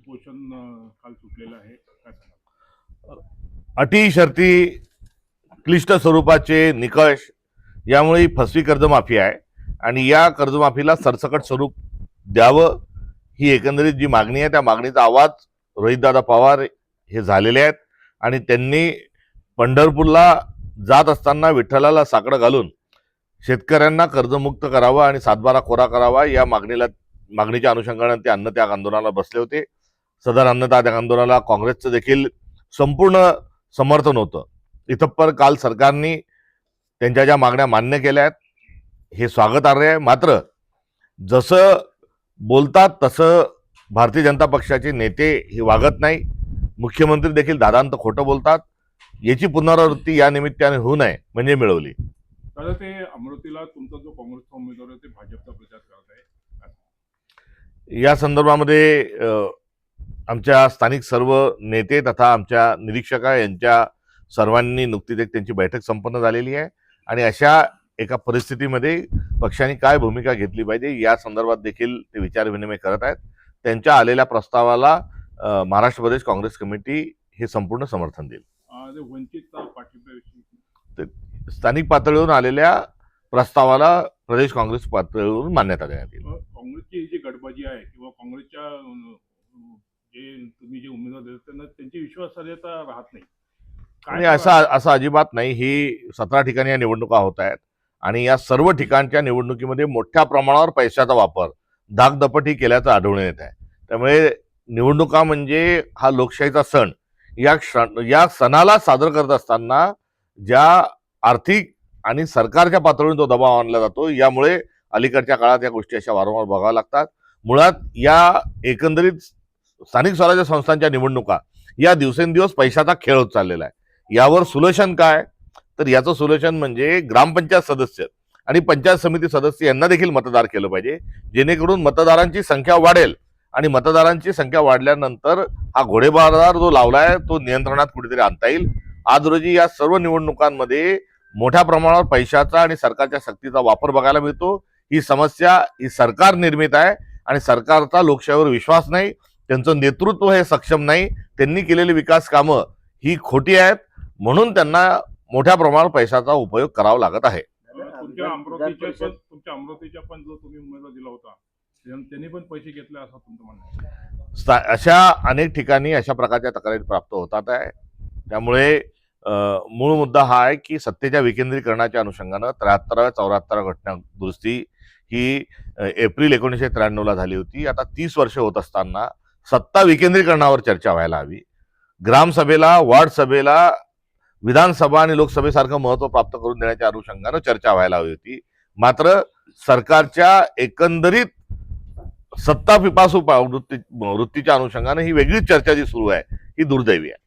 उपोषण काल सुटलेलं आहे, काय सांगाल? अटी शर्ती क्लिष्ट स्वरूपाचे निकष यामुळे ही फसवी कर्जमाफी आहे आणि या कर्जमाफीला सरसकट स्वरूप द्यावं ही एकंदरीत जी मागणी आहे त्या मागणीचा आवाज रोहितदादा पवार हे झालेले आहेत आणि त्यांनी पंढरपूरला जात असताना विठ्ठलाला साकडं घालून शेतकऱ्यांना कर्जमुक्त करावं आणि सातबारा कोरा करावा या मागणीच्या अनुषंगाने ते अन्नत्याग आंदोलनाला बसले होते. सदर अन्नत्याग आंदोलनाला काँग्रेसचं देखील संपूर्ण समर्थन होतं. इथपर काल सरकारने त्यांच्या ज्या मागण्या मान्य केल्या आहेत हे स्वागतार्ह आहे. मात्र जसं बोलतात तसं भारतीय जनता पक्षाचे नेते हे वागत नाही. मुख्यमंत्री देखील दादांत खोटं बोलतात. याची पुनरावृत्ती या निमित्ताने होऊ नये म्हणजे मिळवली. दादा, ते अमरावतीला तुमचा जो काँग्रेसचा उमेदवार आहे ते भाजपचा प्रचार करत आहे, काय सांगाल? या संदर्भामध्ये आमच्या स्थानिक सर्व नेते तथा आमच्या निरीक्षक यांच्या सर्वांनी नुकतीच एक त्यांची बैठक संपन्न झालेली आहे आणि अशा एका परिस्थितीमध्ये पक्षाने काय भूमिका घेतली पाहिजे या संदर्भात देखील ते विचारविनिमय करत आहेत. त्यांच्या आलेल्या प्रस्तावाला महाराष्ट्र प्रदेश काँग्रेस कमिटी हे संपूर्ण समर्थन देईल. वंचितचा पाठिंब्याविषयी स्थानिक पातळीवरून आलेल्या प्रस्तावाला प्रदेश काँग्रेस पातळीवरून मान्यता देण्यात येईल. काँग्रेसची जी गटबाजी आहे किंवा काँग्रेसच्या जे तुम्ही जे उमेदवार देतात त्यांना त्यांची विश्वासार्हता राहत नाही, आणि असं अजिबात नाही. ही 17 ठिकाणी या निवडणुका होत आहेत आणि या सर्व ठिकाणच्या निवडणुकीमध्ये मोठ्या प्रमाणावर पैशाचा वापर धाकदपट केल्याचं आढळून येत आहे. त्यामुळे निवडणुका म्हणजे हा लोकशाहीचा सण. या सणाला सादर करत असताना ज्या आर्थिक आणि सरकारच्या पातळीवर तो दबाव आणला जातो यामुळे अलीकडच्या काळात या गोष्टी अशा वारंवार बघाव्या लागतात. मुळात या एकंदरीत स्थानिक स्वराज्य संस्थांच्या निवडणुका या दिवसेंदिवस पैशाचा खेळ होत चाललेला आहे. यावर सोल्युशन काय? तर याचं सोल्युशन म्हणजे ग्रामपंचायत सदस्य आणि पंचायत समिती सदस्य यांना देखील मतदार केलं पाहिजे, जेणेकरून मतदारांची संख्या वाढेल आणि मतदारांची संख्या वाढल्यानंतर हा घोडेबाजार जो लावलाय तो नियंत्रणात कुठेतरी आणता येईल. आज रोजी या सर्व निवडणुकांमध्ये मोठ्या प्रमाणावर पैशाचा आणि सरकारच्या शक्तीचा वापर बघायला मिळतो. ही समस्या ही सरकार निर्मित आहे आणि सरकारचा लोकशाहीवर विश्वास नाही, त्यांचं नेतृत्व हे सक्षम नाही, त्यांनी केलेली विकास कामं ही खोटी आहेत, म्हणून त्यांना मोठ्या प्रमाणावर पैशाचा उपयोग करावा लागत आहे. तुमच्या अमरावतीच्या पण जो तुम्ही उमेदवार दिला होता त्यांनी पण पैसे घेतले असं तुमचं म्हणणं आहे? अशा अनेक ठिकाणी अशा प्रकारच्या तक्रारी प्राप्त होतात आहे. त्यामुळे मूळ मुद्दा हा आहे की सत्तेच्या विकेंद्रीकरणाच्या अनुषंगानं 73व्या 74व्या घटना दुरुस्ती ही एप्रिल 1993ला झाली होती. आता 30 वर्ष होत असताना सत्ता विकेंद्रीकरणावर चर्चा व्हायला हवी. ग्रामसभेला, वार्ड सभेला, विधानसभा आणि लोकसभेसारखं महत्त्व प्राप्त करून देण्याच्या अनुषंगानं चर्चा व्हायला हवी होती. मात्र सरकारच्या एकंदरीत सत्ता पिपासू वृत्तीच्या अनुषंगानं ही वेगळीच चर्चा जी सुरू आहे ही दुर्दैवी आहे.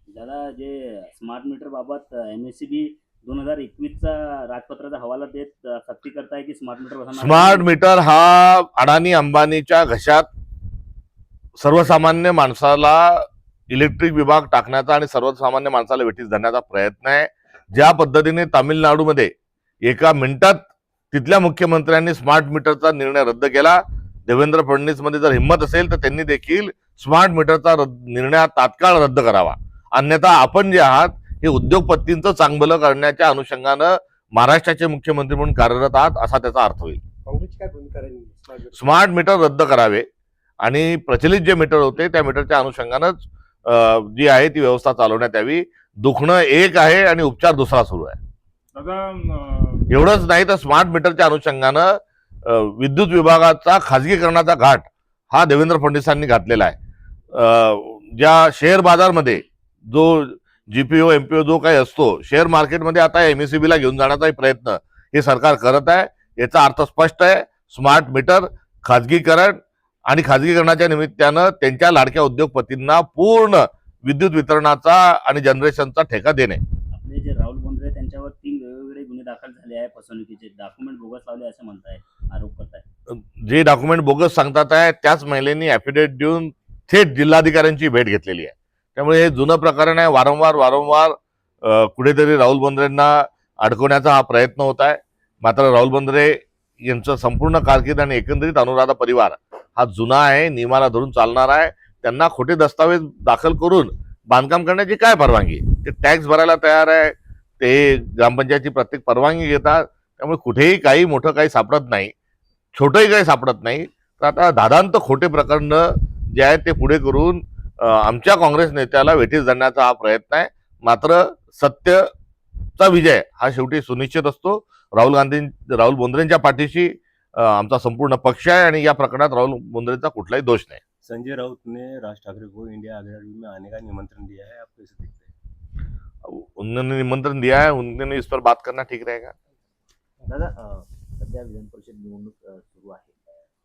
दादा, जे स्मार्ट मीटर बाबत MSCB 2021चा राजपत्राचा हवाला देत सक्ती करताय की स्मार्ट मीटर स्मार्ट मीटर हा अडाणी अंबानीच्या घशात सर्वसामान्य माणसाला इलेक्ट्रिक विभाग टाकण्याचा आणि सर्वसामान्य माणसाला वेठीस धरण्याचा प्रयत्न आहे. ज्या पद्धतीने तामिळनाडूमध्ये एका मिनिटात तिथल्या मुख्यमंत्र्यांनी स्मार्ट मीटरचा निर्णय रद्द केला, देवेंद्र फडणवीस मध्ये जर हिंमत असेल तर त्यांनी देखील स्मार्ट मीटरचा निर्णय तात्काळ रद्द करावा. अन्यथा आपण जे आहात हे उद्योगपतींचं चांगलं करण्याच्या अनुषंगानं महाराष्ट्राचे मुख्यमंत्री म्हणून कार्यरत आहात असा त्याचा अर्थ होईल. काँग्रेसची काय भूमिका राहील? स्मार्ट मीटर रद्द करावे आणि प्रचलित जे मीटर होते त्या मीटरच्या अनुषंगानंच जी आहे ती व्यवस्था चालवण्यात यावी. दुखणं एक आहे आणि उपचार दुसरा सुरू आहे. एवढंच नाही तर स्मार्ट मीटरच्या अनुषंगानं विद्युत विभागाचा खाजगीकरणाचा घाट हा देवेंद्र फडणवीसांनी घातलेला आहे. ज्या शेअर बाजारमध्ये जो GPO MPO जो काही असतो शेअर मार्केटमध्ये आता MSCB ला घेऊन जाण्याचा प्रयत्न हे सरकार करत आहे. याचा अर्थ स्पष्ट आहे. स्मार्ट मीटर खाजगीकरण आणि खाजगीकरणाच्या निमित्तानं त्यांच्या लाडक्या उद्योगपतींना पूर्ण विद्युत वितरणाचा आणि जनरेशनचा ठेका देणे. आपले जे राहुल बोंद्रे त्यांच्यावर 3 वेगवेगळे गुन्हे दाखल झाले आहे फसवणुकीचे, डॉक्युमेंट बोगस लावले असं म्हणताय, आरोप करताय. जे डॉक्युमेंट बोगस सांगतात आहे त्याच महिलेनी ॲफिडेव्हिट देऊन थेट जिल्हाधिकाऱ्यांची भेट घेतलेली आहे. त्यामुळे हे जुनं प्रकरण आहे. वारंवार कुठेतरी राहुल बोंद्रेंना अडकवण्याचा हा प्रयत्न होत आहे. मात्र राहुल बोंद्रे यांचं संपूर्ण कारकीर्द आणि एकंदरीत अनुराधा परिवार हा जुना आहे, नियमाला धरून चालणार आहे. त्यांना खोटे दस्तावेज दाखल करून बांधकाम करण्याची काय परवानगी? ते टॅक्स भरायला तयार आहे, ते ग्रामपंचायतची प्रत्येक परवानगी घेतात. त्यामुळे कुठेही काही मोठं काही सापडत नाही, छोटंही काही सापडत नाही. तर आता दादांत खोटे प्रकरण जे आहेत ते पुढे करून आमच्या काँग्रेस नेत्याला वेठीस धरण्याचा हा प्रयत्न आहे. मात्र सत्यचा विजय हा शेवटी सुनिश्चित असतो. राहुल बोंद्रेंच्या पाठीशी आमचा संपूर्ण पक्ष आहे आणि या प्रकरणात राहुल बोंद्रेंचा कुठलाही दोष नाही. संजय राउत ने राज ठाकरे को इंडिया आघाड़ी में आने का निमंत्रण दिया है, आप कैसे देखते हैं? उन्होंने निमंत्रण दिया है, उन्होंने इस पर बात करना ठीक रहेगा. दादा सध्या विधान परिषद निवडणूक सुरू आहे.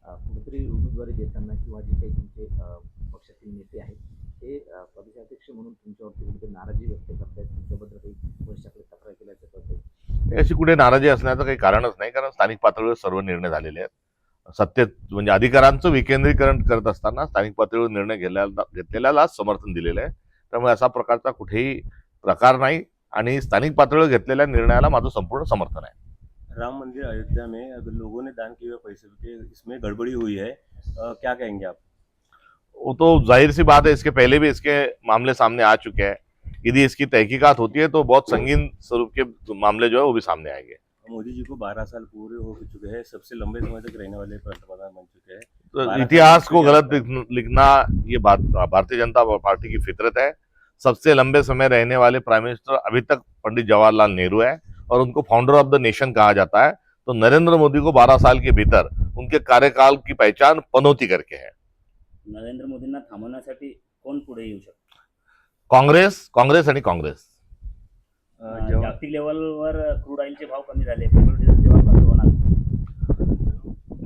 कुठेतरी उमेदवारी देताना किंवा जे काही तुमचे पक्षातील नेते आहेत ते प्रदेशाध्यक्ष म्हणून तुमच्यावरती कुठेतरी नाराजी व्यक्त करतायत, तुमच्याबद्दल काही वरिष्ठाकडे तक्रार केल्याचं कळतंय. अशी कुठे नाराजी असण्याचं काही कारणच नाही, कारण स्थानिक पातळीवर सर्व निर्णय झालेले आहेत. सत्तेत म्हणजे अधिकारांचं विकेंद्रीकरण करत असताना स्थानिक पातळीवर निर्णय घेतलेल्यालाच समर्थन दिलेलं आहे. त्यामुळे असा प्रकारचा कुठेही प्रकार नाही आणि स्थानिक पातळीवर घेतलेल्या निर्णयाला माझं संपूर्ण समर्थन आहे. राम मंदिर अयोध्या में अगर लोगों ने दान किए हुए पैसे के इसमें गड़बड़ी हुई है, क्या कहेंगे आप? वो तो जाहिर सी बात है, इसके पहले भी इसके मामले सामने आ चुके हैं. यदि इसकी तहकीकात होती है तो बहुत संगीन स्वरूप के मामले जो है वो भी सामने आएंगे. मोदी जी को 12 साल पूरे हो चुके हैं, सबसे लंबे समय तक रहने वाले प्रधानमंत्री बन चुके हैं. तो इतिहास को गलत लिखना ये बात भारतीय जनता पार्टी की फितरत है. सबसे लंबे समय रहने वाले प्राइम मिनिस्टर अभी तक पंडित जवाहरलाल नेहरू है और उनको फाउंडर ऑफ द नेशन कहा जाता है. तो नरेंद्र मोदी को 12 साल के भीतर उनके कार्यकाल की पहचान पनौती करके है. नरेंद्र मोदींना थांबवण्यासाठी कोण पुढे येऊ शकतो? काँग्रेस आणि काँग्रेस. जागतिक लेवलवर क्रूड ऑइलचे भाव कमी झाले, पेट्रोल डिझेलचे भाव कमी होणार.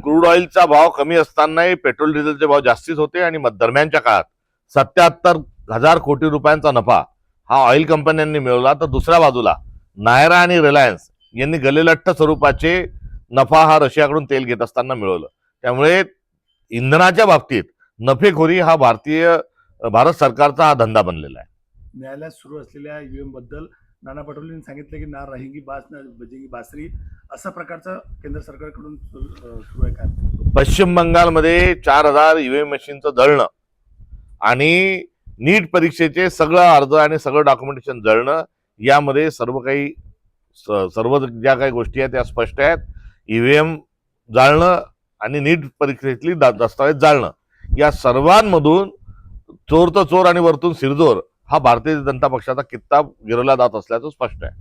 क्रूड ऑइलचा भाव कमी असतानाही पेट्रोल डिझेलचे भाव जास्तीच होते आणि दरम्यानच्या काळात 77,000 कोटी रुपयांचा नफा हा ऑइल कंपन्यांनी मिळवला. तर दुसऱ्या बाजूला नायरा आणि रिलायन्स यांनी गलेलठ्ठ स्वरूपाचे नफा हा रशियाकडून तेल घेत असताना मिळवलं. त्यामुळे इंधनाच्या बाबतीत नफेखोरी हा भारत सरकारचा हा धंदा बनलेला आहे. न्यायालयात सुरू असलेल्या ईव्हीएम बद्दल नाना पटोलेंनी सांगितलं की ना रहेंगी बास ना बजेंगी बासरी, असा प्रकारचा केंद्र सरकारकडून सुरू आहे. काय पश्चिम बंगालमध्ये 4,000 ईव्हीएम मशीनचं जळणं आणि नीट परीक्षेचे सगळं अर्ज आणि सगळं डॉक्युमेंटेशन जळणं, यामध्ये सर्व ज्या काही गोष्टी आहेत त्या स्पष्ट आहेत. ईव्हीएम जाळणं आणि नीट परीक्षेतली दस्तावेज जाळणं, या सर्वांमधून चोर तर चोर आणि वरतून सिरजोर हा भारतीय जनता पक्षाचा कित्ता गिरवला जात असल्याचं स्पष्ट आहे.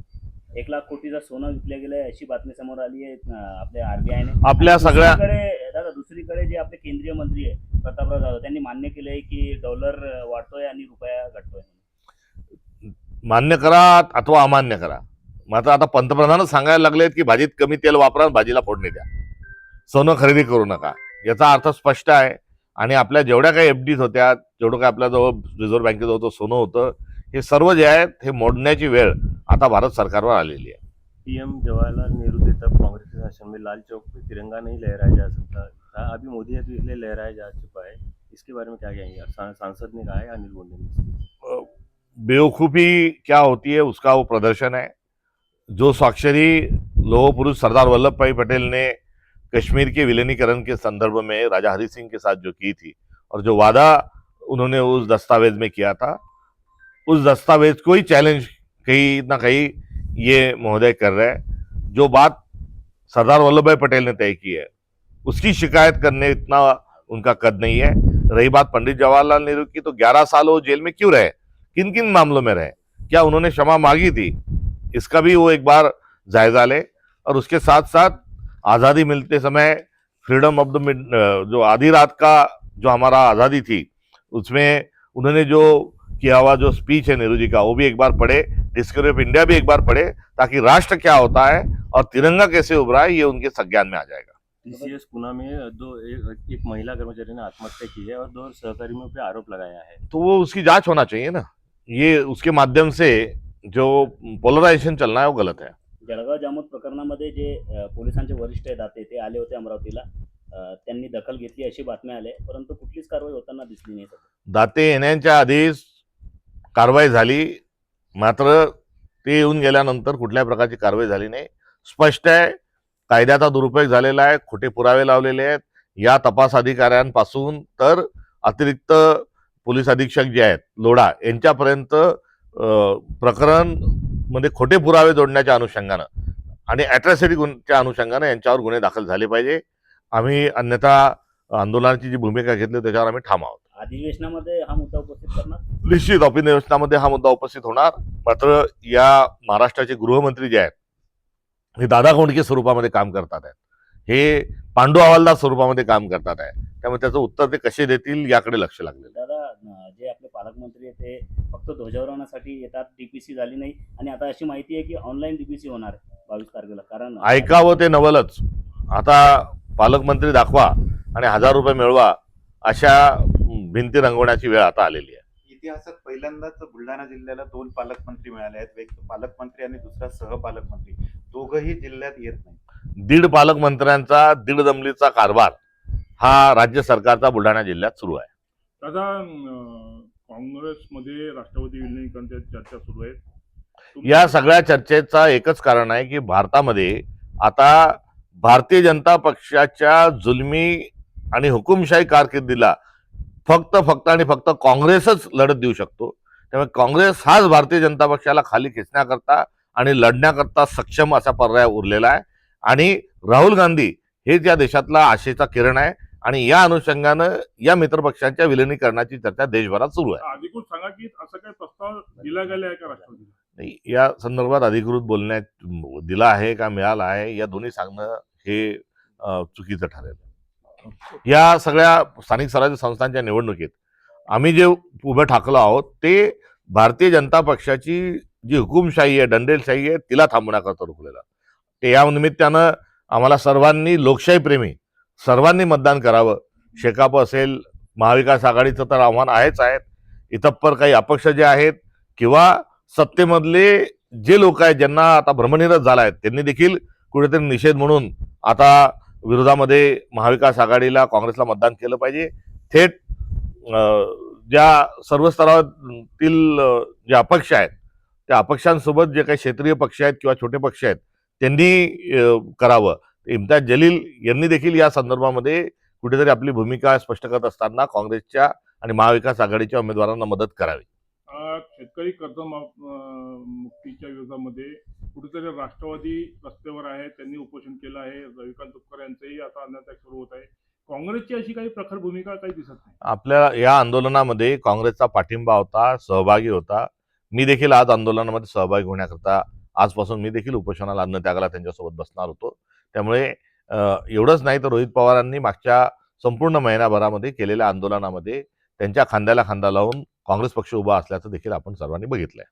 1 लाख कोटीचं सोनं विकलं गेलंय अशी बातमी समोर आली आहे आपल्या आरबीआयने. आपल्या सगळ्या दुसरीकडे जे आपले केंद्रीय मंत्री आहे प्रतापराव जाधव, त्यांनी मान्य केलंय की डॉलर वाढतोय आणि रुपया घटतोय. मान्य करा अथवा अमान्य करा, मात्र आता पंतप्रधानच सांगायला लागलेत की भाजीत कमी तेल वापरा, भाजीला फोडणी द्या, सोनं खरेदी करू नका. याचा अर्थ स्पष्ट आहे. आणि आपल्या जेवढ्या काही एफडीज होत्या, जेवढं काही आपल्याजवळ रिझर्व्ह बँकेजवळ सोनं होतं, हे सर्व जे आहेत हे मोडण्याची वेळ आता भारत सरकारवर आलेली आहे. पीएम जवाहरलाल नेहरू थे तब कांग्रेस के शासन में लाल चौक पे तिरंगा नहीं लहराया जा सकता था, अभी मोदी है तो इसलिए लहराया जा चुका है. इसके बारे में क्या कहेंगे? सांसद ने कहा है, अनिल बोंडे ने. बेवकूफ़ी क्या होती है उसका वो प्रदर्शन है. जो स्वाक्षरी लोह पुरुष सरदार वल्लभ भाई पटेल ने कश्मीर के विलीनीकरण के संदर्भ में राजा हरि सिंह के साथ जो की थी और जो वादा उन्होंने उस दस्तावेज में किया था, उस दस्तावेज को ही चैलेंज कहीं ना कहीं ये महोदय कर रहे हैं. जो बात सरदार वल्लभ भाई पटेल ने तय की है उसकी शिकायत करने इतना उनका कद नहीं है. रही बात पंडित जवाहरलाल नेहरू की, तो 11 साल वो जेल में क्यों रहे, किन किन मामलों में रहे, क्या उन्होंने क्षमा मांगी थी, इसका भी वो एक बार जायजा ले. और उसके साथ साथ आज़ादी मिलते समय फ्रीडम ऑफ द जो आधी रात का जो हमारा आज़ादी थी, उसमें उन्होंने जो किया हुआ जो स्पीच है नेहरू जी का, वो भी एक बार पढ़े. डिस्कवरी ऑफ इंडिया भी एक बार पढ़े, ताकि राष्ट्र क्या होता है और तिरंगा कैसे उभरा है ये उनके संज्ञान में आ जाएगा. टीसीएस पुणे में एक महिला कर्मचारी ने आत्महत्या की है और 2 सहकर्मियों पे आरोप लगाया है. तो वो उसकी जांच होना चाहिए ना. ये उसके माध्यम से जो पोलरायझेशन चलना है वो गलत है. जळगाव जामोद प्रकरणामध्ये जे पोलिसांचे वरिष्ठ दाते ते आले होते अमरावतीला, त्यांनी दखल घेतली अशी बातम्या आल्या, परंतु कुठलीच कारवाई होताना दिसली नाही. दाते येण्याच्या आधीच कारवाई झाली, मात्र ते येऊन गेल्यानंतर कुठल्याही प्रकारची कारवाई झाली नाही. स्पष्ट आहे, कायद्याचा दुरुपयोग झालेला आहे, खोटे पुरावे लावलेले आहेत. या तपास अधिकाऱ्यांपासून तर अतिरिक्त पोलीस अधीक्षक जे आहेत लोढा यांच्यापर्यंत प्रकरण मध्ये खोटे पुरावे जोडण्याच्या अनुषंगानं आणि अॅट्रॉसिटीच्या अनुषंगानं यांच्यावर गुन्हे दाखल झाले पाहिजे. आम्ही अन्यथा आंदोलनाची जी भूमिका घेतली त्याच्यावर आम्ही ठाम आहोत. अधिवेशनामध्ये हा मुद्दा उपस्थित करणार. निश्चित अधिवेशनामध्ये हा मुद्दा उपस्थित होणार. मात्र या महाराष्ट्राचे गृहमंत्री जे आहेत हे दादा कोंडके स्वरूपामध्ये काम करतात आहेत, हे पांडू हवालदार स्वरूपामध्ये काम करतात आहे. त्यामुळे त्याचं उत्तर ते कसे देतील याकडे लक्ष लागले. दादा, जे आपले पालकमंत्री आहेत ते फक्त ध्वजारोहणासाठी येतात, डीपीसी झाली नाही आणि आता अशी माहिती आहे की ऑनलाईन डीपीसी होणार आहे 22 तारखेला. कारण ऐकावं ते नवलच. आता पालकमंत्री दाखवा आणि 1000 रुपये मिळवा अशा भिंती रंगवण्याची वेळ आता आलेली आहे. इतिहासात पहिल्यांदाच बुलढाणा जिल्ह्याला 2 पालकमंत्री मिळाले आहेत. एक पालकमंत्री आणि दुसरा सहपालकमंत्री, दोघंही जिल्ह्यात येत नाही. 1.5 पालकमंत्र्यांचा 1.5 दमलीचा कारभार हा राज्य सरकारचा बुलढाणा जिल्ह्यात सुरू आहे. दादा, काँग्रेसमध्ये राष्ट्रवादी विलिनीकरणाच्या चर्चा सुरू आहेत. या सगळ्या चर्चेचा एकच कारण आहे की भारतामध्ये आता भारतीय जनता पक्षाच्या जुलमी आणि हुकुमशाही कारकिर्दीला फक्त आणि फक्त काँग्रेसच लढत देऊ शकतो. त्यामुळे काँग्रेस हाच भारतीय जनता पक्षाला खाली खेचण्याकरता आणि लढण्याकरता सक्षम असा पर्याय उरलेला आहे. आणि राहुल गांधी हेच या देशातला आशेचा किरण आहे आणि या अनुषंगानं या मित्रपक्षांच्या विलिनीकरणाची चर्चा देशभरात सुरू आहे. अधिकृत सांगा की असं काही प्रस्ताव दिला गेला आहे का राष्ट्रवादीला? नाही, या संदर्भात अधिकृत बोलण्यात दिला आहे का मिळाला आहे या दोन्ही सांगणं हे चुकीचं ठरेल. या सगळ्या स्थानिक स्वराज्य संस्थांच्या निवडणुकीत आम्ही जे उभं ठाकलो आहोत ते भारतीय जनता पक्षाची जी हुकुमशाही आहे, दंडेलशाही आहे, तिला थांबवण्याकरता रोखलेलं. ते या निमित्तानं आम्हाला सर्वांनी, लोकशाही प्रेमी सर्वांनी मतदान करावं. शेकाप असेल, महाविकास आघाडीचं तर आव्हान आहेच आहेत, इतप्पर काही अपक्ष जे आहेत किंवा सत्तेमधले जे लोक आहेत ज्यांना आता भ्रमनिरस झाला आहेत त्यांनी देखील कुठेतरी निषेध म्हणून आता विरोधामध्ये महाविकास आघाडीला, काँग्रेसला मतदान केलं पाहिजे. थेट ज्या सर्व स्तरावरील जे अपक्ष आहेत त्या अपक्षांसोबत जे काही क्षेत्रीय पक्ष आहेत किंवा छोटे पक्ष आहेत त्यांनी करावं. इम्तियाज जलील यांनी देखील या संदर्भामध्ये कुठेतरी आपली भूमिका स्पष्ट करत असताना काँग्रेसच्या आणि महाविकास आघाडीच्या उमेदवारांना मदत करावी. शेतकरी कर्जमुक्तीच्या विरोधामध्ये कुठेतरी राष्ट्रवादी रस्त्यावर आहे, त्यांनी उपोषण केलं आहे. रविकांत तुपकर यांचंही आता अन्नत्याग सुरू होत आहे. काँग्रेसची अशी काही प्रखर भूमिका काही दिसत नाही. आपल्या या आंदोलनामध्ये काँग्रेसचा पाठिंबा होता, सहभागी होता. मी देखील आज आंदोलनामध्ये सहभागी होण्याकरता आजपासून मी देखील उपोषणाला, अन्नत्यागाला त्यांच्यासोबत बसणार होतो. त्यामुळे एवढंच नाही तर रोहित पवारांनी मागच्या संपूर्ण महिनाभरामध्ये केलेल्या आंदोलनामध्ये त्यांच्या खांद्याला खांदा लावून काँग्रेस पक्ष उभा असल्याचं देखील आपण सर्वांनी बघितलंय.